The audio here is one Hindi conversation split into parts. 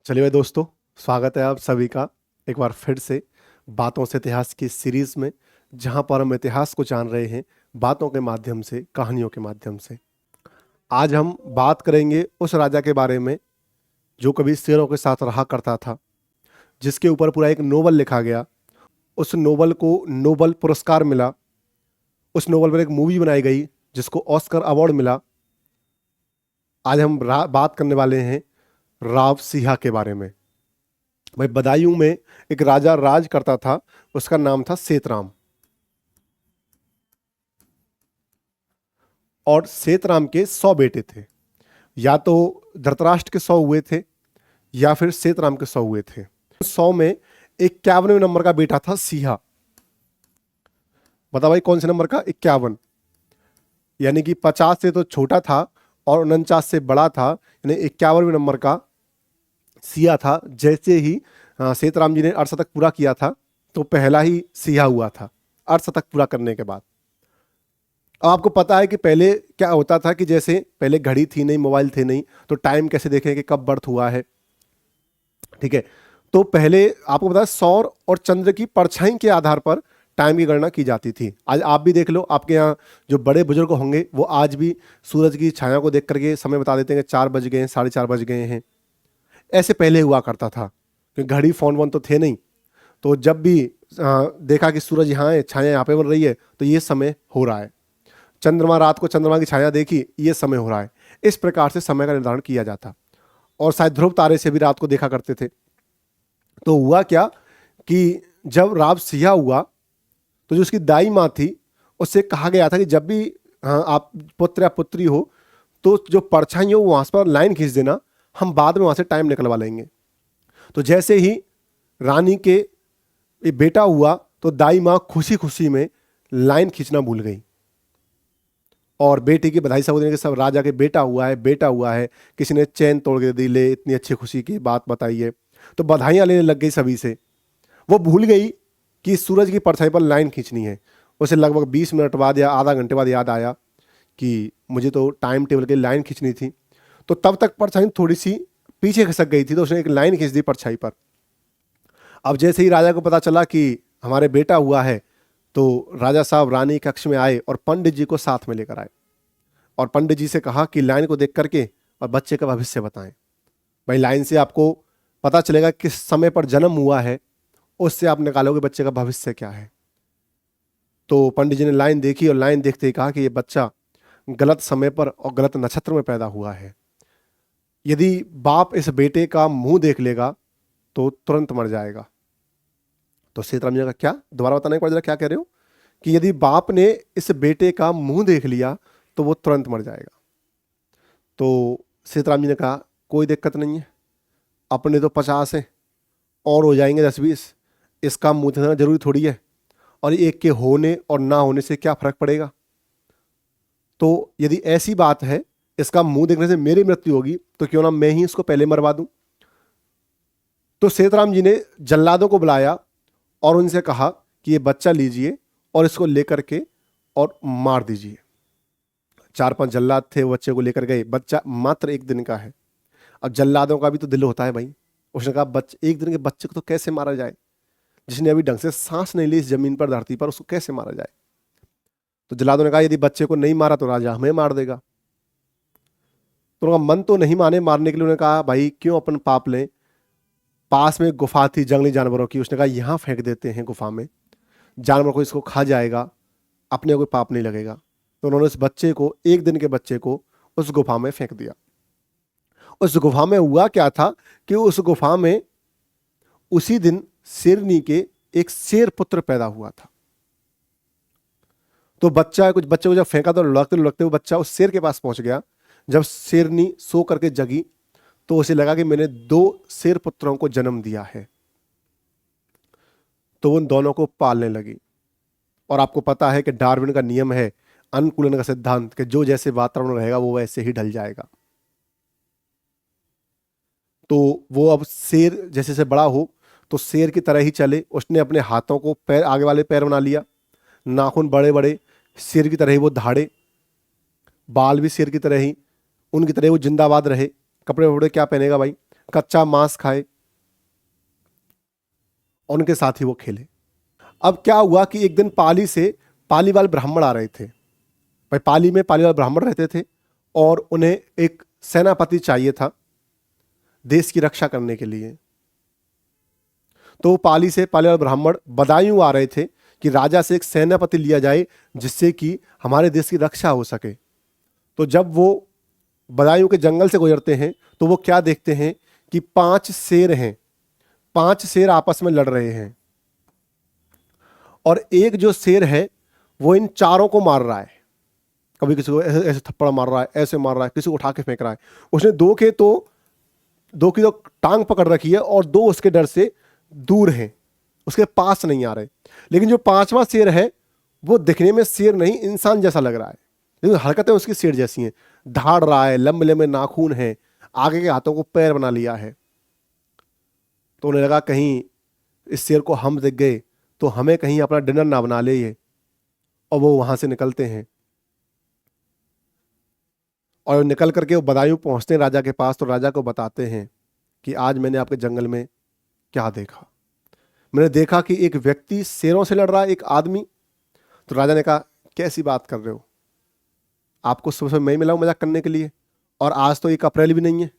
चलिए भाई दोस्तों, स्वागत है आप सभी का एक बार फिर से बातों से इतिहास की सीरीज में, जहां पर हम इतिहास को जान रहे हैं बातों के माध्यम से, कहानियों के माध्यम से। आज हम बात करेंगे उस राजा के बारे में जो कभी शेरों के साथ रहा करता था, जिसके ऊपर पूरा एक नोवेल लिखा गया। उस नोवेल को नोबेल पुरस्कार मिला। उस नोवेल पर एक मूवी बनाई गई जिसको ऑस्कर अवार्ड मिला। आज हम बात करने वाले हैं राव सिंहा के बारे में। भाई, बदायूं में एक राजा राज करता था, उसका नाम था सेतराम। और सेतराम के 100 बेटे थे। या तो धृतराष्ट्र के 100 हुए थे या फिर सेतराम के 100 हुए थे। 100 में 51वें नंबर का बेटा था सिंहा। बता भाई, कौन से नंबर का? 51। यानी कि 50 से तो छोटा था और 49 से बड़ा था, यानी 51वें नंबर का सिंहा था। जैसे ही सेतराम जी ने अर्धशतक पूरा किया था, तो पहला ही सिंहा हुआ था अर्धशतक पूरा करने के बाद। अब आपको पता है कि पहले क्या होता था कि जैसे पहले घड़ी थी नहीं, मोबाइल थे नहीं, तो टाइम कैसे देखें कि कब बर्थ हुआ है। ठीक है, तो पहले आपको पता है सौर और चंद्र की परछाई के आधार पर टाइम की गणना की जाती थी। आज आप भी देख लो, आपके यहाँ जो बड़े बुजुर्ग होंगे वो आज भी सूरज की छाया को देख करके समय बता देते हैं कि 4 बज गए हैं, 4:30 बज गए हैं। ऐसे पहले हुआ करता था कि घड़ी फोन वोन तो थे नहीं। तो जब भी देखा कि सूरज यहाँ है, छाया यहाँ पे बन रही है, तो ये समय हो रहा है। चंद्रमा, रात को चंद्रमा की छाया देखी, ये समय हो रहा है। इस प्रकार से समय का निर्धारण किया जाता। और शायद ध्रुव तारे से भी रात को देखा करते थे। तो हुआ क्या कि जब राव सिंहा हुआ, तो जो उसकी दाई माँ थी, उससे कहा गया था कि जब भी आप पुत्र या पुत्री हो, तो जो परछाई हो वहां पर लाइन खींच देना, हम बाद में वहां से टाइम निकलवा लेंगे। तो जैसे ही रानी के ये बेटा हुआ, तो दाई माँ खुशी खुशी में लाइन खींचना भूल गई और बेटी की बधाई सब देने के, सब राजा के बेटा हुआ है, बेटा हुआ है। किसी ने चैन तोड़ के दी, ले इतनी अच्छी खुशी की बात बताई है, तो बधाइयां लेने लग गई सभी से। वो भूल गई कि सूरज की परछाई पर लाइन खींचनी है। उसे लगभग 20 मिनट बाद या आधा घंटे बाद याद आया कि मुझे तो टाइम टेबल की लाइन खींचनी थी। तो तब तक परछाई थोड़ी सी पीछे खिसक गई थी, तो उसने एक लाइन खींच दी परछाई पर। अब जैसे ही राजा को पता चला कि हमारे बेटा हुआ है, तो राजा साहब रानी कक्ष में आए और पंडित जी को साथ में लेकर आए और पंडित जी से कहा कि लाइन को देख करके और बच्चे का भविष्य बताएं। भाई, लाइन से आपको पता चलेगा किस समय पर जन्म हुआ है, उससे आप निकालोगे बच्चे का भविष्य क्या है। तो पंडित जी ने लाइन देखी और लाइन देखते ही कहा कि ये बच्चा गलत समय पर और गलत नक्षत्र में पैदा हुआ है। यदि बाप इस बेटे का मुंह देख लेगा तो तुरंत मर जाएगा। तो सीताराम जी ने कहा, क्या? दोबारा बताने को जरा, क्या कह रहे हो? कि यदि बाप ने इस बेटे का मुंह देख लिया तो वो तुरंत मर जाएगा। तो सीताराम जी ने कहा, कोई दिक्कत नहीं है, अपने तो 50 हैं और हो जाएंगे 10-20, इसका मुंह देखना जरूरी थोड़ी है, और एक के होने और ना होने से क्या फर्क पड़ेगा। तो यदि ऐसी बात है, इसका मुंह देखने से मेरी मृत्यु होगी, तो क्यों ना मैं ही इसको पहले मरवा दूं। तो सीताराम जी ने जल्लादों को बुलाया और उनसे कहा कि ये बच्चा लीजिए और इसको लेकर के और मार दीजिए। 4-5 जल्लाद थे, वो बच्चे को लेकर गए। बच्चा मात्र 1 दिन का है। अब जल्लादों का भी तो दिल होता है भाई। उसने कहा, बच्चे 1 दिन के बच्चे को तो कैसे मारा जाए, जिसने अभी ढंग से सांस नहीं ली इस जमीन पर, धरती पर, उसको कैसे मारा जाए। तो जल्लादों ने कहा, यदि बच्चे को नहीं मारा तो राजा हमें मार देगा। तो उनका मन तो नहीं माने मारने के लिए। उन्होंने कहा, भाई क्यों अपन पाप लें। पास में गुफा थी जंगली जानवरों की, उसने कहा यहां फेंक देते हैं गुफा में, जानवर को इसको खा जाएगा, अपने कोई पाप नहीं लगेगा। तो उन्होंने उस बच्चे को, 1 दिन के बच्चे को, उस गुफा में फेंक दिया। उस गुफा में हुआ क्या था कि उस गुफा में उसी दिन शेरनी के एक शेर पुत्र पैदा हुआ था। तो बच्चा, कुछ बच्चे को जब फेंका तो लुढ़कते लुढ़कते वो बच्चा उस शेर के पास पहुंच गया। जब शेरनी सो करके जगी तो उसे लगा कि मैंने 2 शेर पुत्रों को जन्म दिया है। तो उन दोनों को पालने लगी। और आपको पता है कि डार्विन का नियम है, अनुकूलन का सिद्धांत, कि जो जैसे वातावरण रहेगा वो वैसे ही ढल जाएगा। तो वो अब शेर जैसे जैसे बड़ा हो तो शेर की तरह ही चले। उसने अपने हाथों को पैर, आगे वाले पैर बना लिया, नाखून बड़े बड़े, शेर की तरह ही वो धाड़े, बाल भी शेर की तरह ही, उनकी तरह वो जिंदाबाद रहे। कपड़े वपड़े क्या पहनेगा भाई, कच्चा मांस खाए और उनके साथ ही वो खेले। अब क्या हुआ कि एक दिन पाली से पालीवाल ब्राह्मण आ रहे थे। भाई पाली में पालीवाल ब्राह्मण रहते थे और उन्हें एक सेनापति चाहिए था देश की रक्षा करने के लिए। तो पाली से पालीवाल ब्राह्मण बदायूं आ रहे थे कि राजा से एक सेनापति लिया जाए जिससे कि हमारे देश की रक्षा हो सके। तो जब वो बदायूं के जंगल से गुजरते हैं तो वो क्या देखते हैं कि 5 शेर हैं, 5 शेर आपस में लड़ रहे हैं और एक जो शेर है वो इन चारों को मार रहा है। कभी किसी को ऐसे ऐसे थप्पड़ मार रहा है, ऐसे मार रहा है, किसी को उठा के फेंक रहा है। उसने दो की तो टांग पकड़ रखी है और 2 उसके डर से दूर हैं, उसके पास नहीं आ रहे। लेकिन जो 5वां शेर है वो दिखने में शेर नहीं, इंसान जैसा लग रहा है, लेकिन हरकतें उसकी शेर जैसी हैं। दहाड़ रहा है, लंबे लंबे नाखून हैं, आगे के हाथों को पैर बना लिया है। तो उन्हें लगा कहीं इस शेर को हम देख गए तो हमें कहीं अपना डिनर ना बना ले ये, और वो वहां से निकलते हैं। और निकल करके वो बदायूं पहुंचते हैं राजा के पास, तो राजा को बताते हैं कि आज मैंने आपके जंगल में क्या देखा। मैंने देखा कि एक व्यक्ति शेरों से लड़ रहा है, एक आदमी। तो राजा ने कहा कैसी बात कर रहे हो, आपको सुबह सुबह मैं ही मिला हूं मजाक करने के लिए, और आज तो 1 अप्रैल भी नहीं है।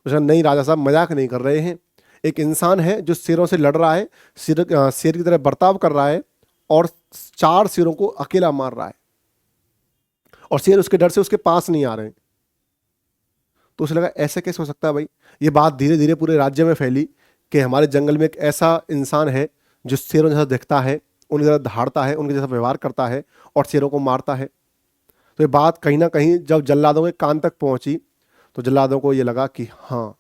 उसने नहीं राजा साहब, मजाक नहीं कर रहे हैं, एक इंसान है जो शेरों से लड़ रहा है, शेर की तरह बर्ताव कर रहा है और 4 शेरों को अकेला मार रहा है और शेर उसके डर से उसके पास नहीं आ रहे हैं। तो उसे लगा ऐसे कैसे हो सकता है भाई। ये बात धीरे धीरे पूरे राज्य में फैली कि हमारे जंगल में एक ऐसा इंसान है जो शेरों जैसा दिखता है, उनकी तरह दहाड़ता है, उनके जैसा व्यवहार करता है और शेरों को मारता है। तो ये बात कहीं ना कहीं जब जल्लादों के कान तक पहुंची तो जल्लादों को ये लगा कि हाँ,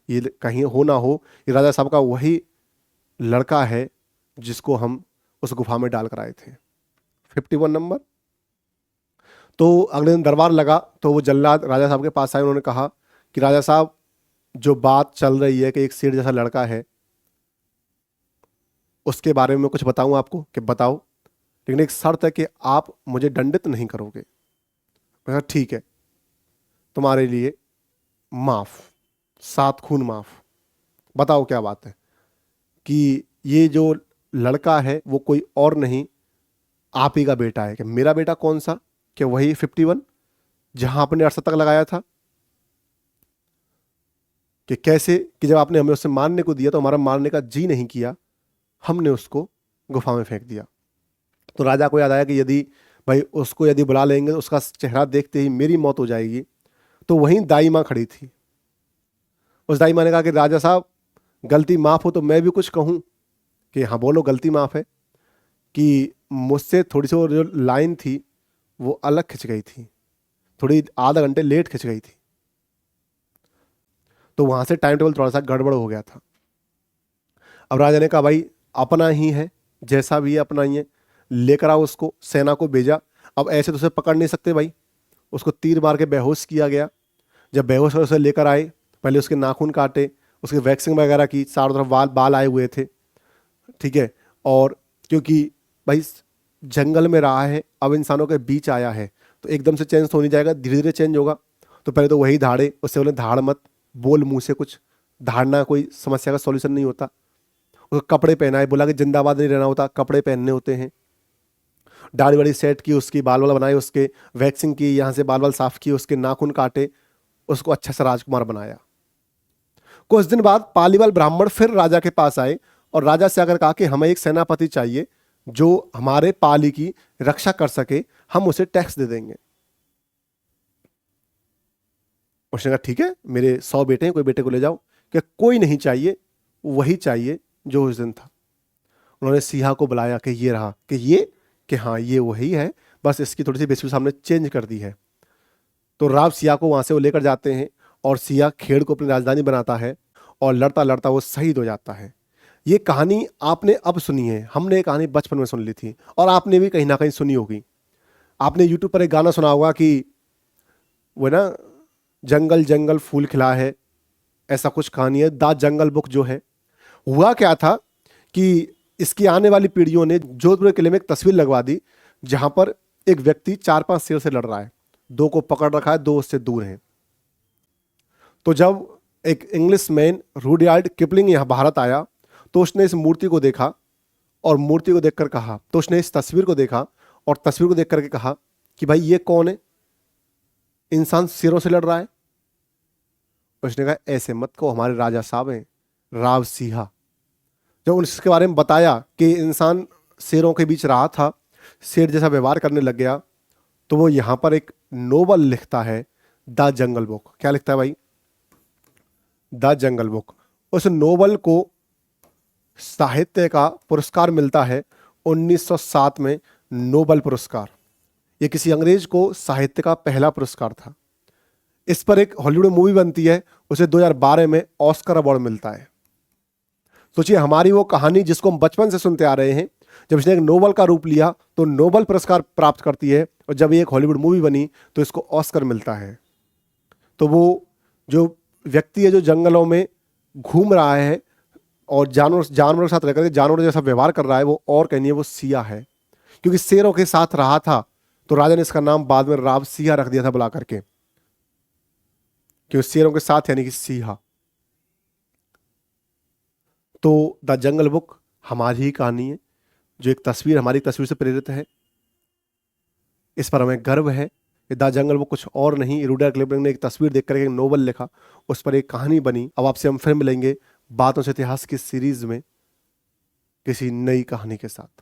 ये कहीं हो ना हो ये राजा साहब का वही लड़का है जिसको हम उस गुफा में डाल कर आए थे। 51 नंबर। तो अगले दिन दरबार लगा तो वो जल्लाद राजा साहब के पास आए। उन्होंने कहा कि राजा साहब, जो बात चल रही है कि एक शेर जैसा लड़का है, उसके बारे में कुछ बताऊं आपको? कि बताओ, लेकिन एक शर्त है कि आप मुझे दंडित नहीं करोगे। मैं कहा ठीक है, तुम्हारे लिए माफ, 7 खून माफ। बताओ क्या बात है? कि ये जो लड़का है वो कोई और नहीं, आप ही का बेटा है। कि मेरा बेटा कौन सा? कि वही 51 जहां आपने 68 लगाया था। कि कैसे? कि जब आपने हमें उससे मारने को दिया तो हमारा मारने का जी नहीं किया, हमने उसको गुफा में फेंक दिया। तो राजा को याद आया कि यदि भाई उसको यदि बुला लेंगे तो उसका चेहरा देखते ही मेरी मौत हो जाएगी। तो वहीं दाई माँ खड़ी थी। उस दाई माँ ने कहा कि राजा साहब, गलती माफ हो तो मैं भी कुछ कहूं? कि हाँ बोलो, गलती माफ है। कि मुझसे थोड़ी सी वो जो लाइन थी वो अलग खिंच गई थी, थोड़ी आधा घंटे लेट खिंच गई थी, तो वहां से टाइम टेबल थोड़ा सा गड़बड़ हो गया था। अब राजा ने कहा भाई अपना ही है, जैसा भी है अपना ही है, लेकर आओ उसको। सेना को भेजा। अब ऐसे तो उसे पकड़ नहीं सकते भाई, उसको तीर मार के बेहोश किया गया। जब बेहोश कर उसे लेकर आए, पहले उसके नाखून काटे, उसकी वैक्सिंग वगैरह की, चारों तरफ बाल बाल आए हुए थे, ठीक है। और क्योंकि भाई जंगल में रहा है, अब इंसानों के बीच आया है, तो एकदम से चेंज तो नहीं जाएगा, धीरे धीरे चेंज होगा। तो पहले तो वही धाड़े, उससे बोले धाड़ मत, बोल मुंह से कुछ, धाड़ना कोई समस्या का सॉल्यूशन नहीं होता। उसको कपड़े पहनाए, बोला कि जिंदाबाद नहीं रहना होता, कपड़े पहनने होते हैं। दाढ़ी वाड़ी सेट की उसकी, बाल वाल बनाए उसके, वैक्सिंग की, यहाँ से बाल बाल साफ किए उसके, नाखून काटे, उसको अच्छा सा राजकुमार बनाया। कुछ दिन बाद पालीवाल ब्राह्मण फिर राजा के पास आए और राजा से आकर कहा कि हमें एक सेनापति चाहिए जो हमारे पाली की रक्षा कर सके, हम उसे टैक्स दे देंगे। उसने कहा ठीक है, मेरे 100 बेटे हैं, कोई बेटे को ले जाओ। कि कोई नहीं चाहिए, वही चाहिए जो उस दिन था। उन्होंने सिया को बुलाया कि ये रहा, कि ये, कि हाँ ये वही है, बस इसकी थोड़ी सी वेशभूषा हमने चेंज कर दी है। तो राव सिया को वहां से वो लेकर जाते हैं और सिया खेड़ को अपनी राजधानी बनाता है और लड़ता लड़ता वो शहीद हो जाता है। ये कहानी आपने अब सुनी है, हमने ये कहानी बचपन में सुन ली थी और आपने भी कहीं ना कहीं सुनी होगी। आपने यूट्यूब पर एक गाना सुना होगा कि वो ना, जंगल जंगल फूल खिला है, ऐसा कुछ कहानी है। द जंगल बुक जो है, हुआ क्या था कि इसकी आने वाली पीढ़ियों ने जोधपुर किले में एक तस्वीर लगवा दी जहां पर एक व्यक्ति 4-5 शेर से लड़ रहा है, 2 को पकड़ रखा है, 2 उससे दूर हैं। तो जब एक इंग्लिश मैन रूडयार्ड किपलिंग यहाँ भारत आया तो उसने इस मूर्ति को देखा और मूर्ति को देखकर कहा, तो उसने इस तस्वीर को देखा और तस्वीर को देख करके कहा कि भाई ये कौन है, इंसान शेरों से लड़ रहा है। उसने कहा ऐसे मत को, हमारे राजा साहब हैं, राव सिंहा। जब उसके बारे में बताया कि इंसान शेरों के बीच रहा था, शेर जैसा व्यवहार करने लग गया, तो वो यहाँ पर एक नोवेल लिखता है, द जंगल बुक। क्या लिखता है भाई? The jungle book. उस नोवेल को साहित्य का पुरस्कार मिलता है 1907 में, नोबेल पुरस्कार। ये किसी अंग्रेज को साहित्य का पहला पुरस्कार था। इस पर एक हॉलीवुड मूवी बनती है, उसे 2012 में ऑस्कर अवार्ड मिलता है। सोचिए, हमारी वो कहानी जिसको हम बचपन से सुनते आ रहे हैं, जब इसने एक नोवेल का रूप लिया तो नोबेल पुरस्कार प्राप्त करती है, और जब ये एक हॉलीवुड मूवी बनी तो इसको ऑस्कर मिलता है। तो वो जो व्यक्ति है जो जंगलों में घूम रहा है और जानवरों के साथ रहकर के जानवरों जैसा व्यवहार कर रहा है, वो और कहीं नहीं है, वो सिया है। क्योंकि शेरों के साथ रहा था तो राजा ने इसका नाम बाद में राव सिंहा रख दिया था बुला करके, क्योंकि शेरों के साथ यानी कि सिंहा। तो द जंगल बुक हमारी ही कहानी है, जो एक तस्वीर, हमारी तस्वीर से प्रेरित है। इस पर हमें गर्व है। द जंगल बुक कुछ और नहीं, रूडयार्ड किपलिंग ने एक तस्वीर देख करके एक नोवेल लिखा, उस पर एक कहानी बनी। अब आपसे हम फिर मिलेंगे बातों से इतिहास की सीरीज में किसी नई कहानी के साथ।